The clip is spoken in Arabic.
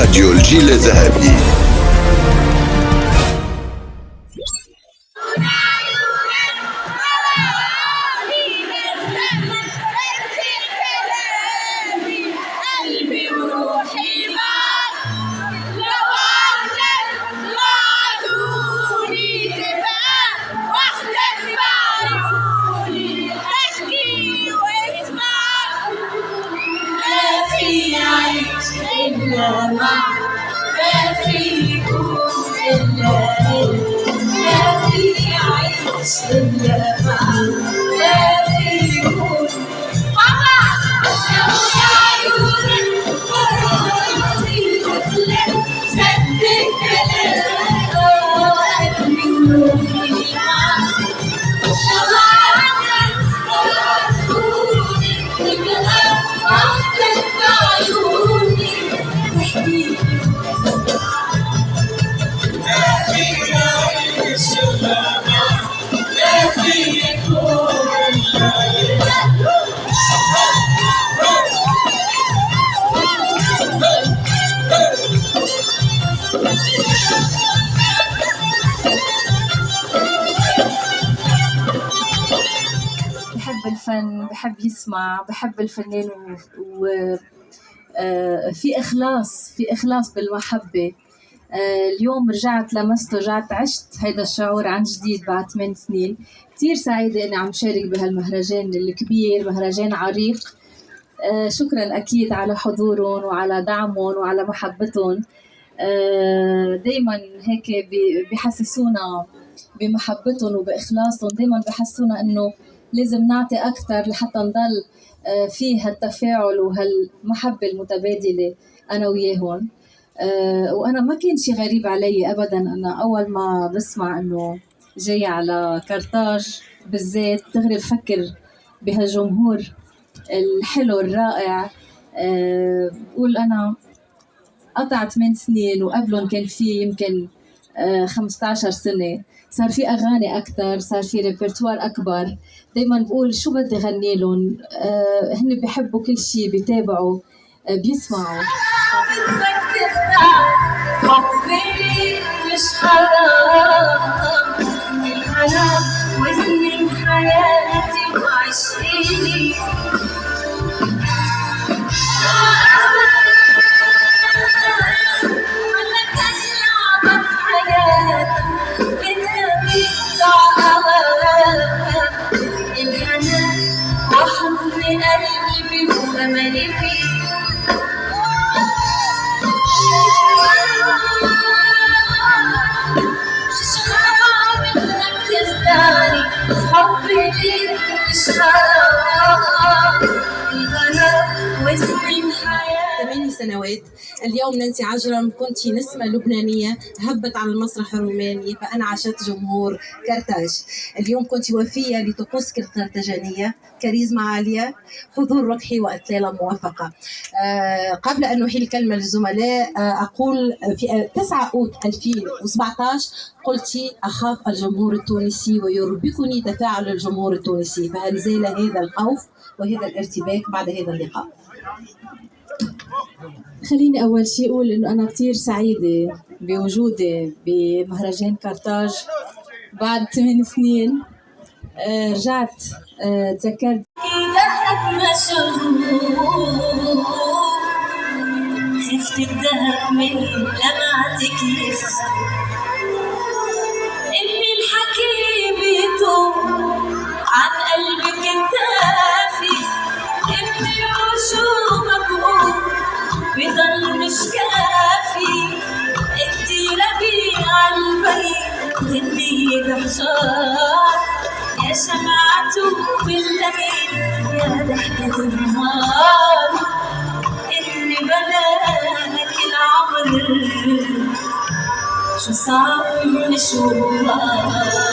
راديو الجيل الذهبي. بحب الفن، بحب يسمع، بحب الفنان وفي إخلاص بالمحبة. اليوم رجعت لمست ورجعت عشت هيدا الشعور عن جديد بعد 8 سنين. كتير سعيدة إني عم شارك بهالمهرجان الكبير، مهرجان عريق. شكرا أكيد على حضورهم وعلى دعمهم وعلى محبتهم. دايما هيك بيحسسونا بمحبتهم وبإخلاصهم، دايما بحسونا إنه لازم نعطي أكثر لحتى نضل فيه هالتفاعل وهالمحبة المتبادلة أنا وياهم. وأنا ما كان شي غريب علي أبداً. أنا أول ما بسمع إنه جاي على كرتاج بالذات دغري بفكر بهالجمهور الحلو الرائع. بقول أنا قطع 8 سنين وقبلهم كان في يمكن 15 سنة، صار في أغاني أكتر، صار في ريبرتوار أكبر. دايما بقول شو بدي غني لهم، هن بيحبوا كل شي، بيتابعوا، بيسمعوا. حبي مش حرام، الحرام وسنين حياتي وعشقيني قلبي وأملي فيه. شو بدك تختاري حبي ليك مش حرام، الغرام وسنين حياتي. 8 سنوات. اليوم نانسي عجرم كنتي نسمة لبنانية هبت على المسرح الروماني، فأنا عشت جمهور كرتاج. اليوم كنتي وفية لطقوسك القرطاجانية، كاريزما عالية، حضور ركحي وأتلالة موفقة. قبل أن أحيل الكلمة للزملاء أقول في 9 أوت 2017 قلتي أخاف الجمهور التونسي ويربكني تفاعل الجمهور التونسي، فهل زال هذا الخوف وهذا الارتباك بعد هذا اللقاء؟ خليني أول شيء أقول إنه أنا كتير سعيدة بوجودي بمهرجان كرتاج بعد 8 سنين. رجعت تذكرت دهب مشغول، خفت الدهب من لمعتك يخسر، إني الحكي بيتوب عن قلبك الدافي، إني العشوق مكبوب بضل مش كافي، انتي ربيع البيت انتي تحشار، يا شمعة بالليل يا ضحكة النهار، إني بلاك العمر شو صعب مشوار.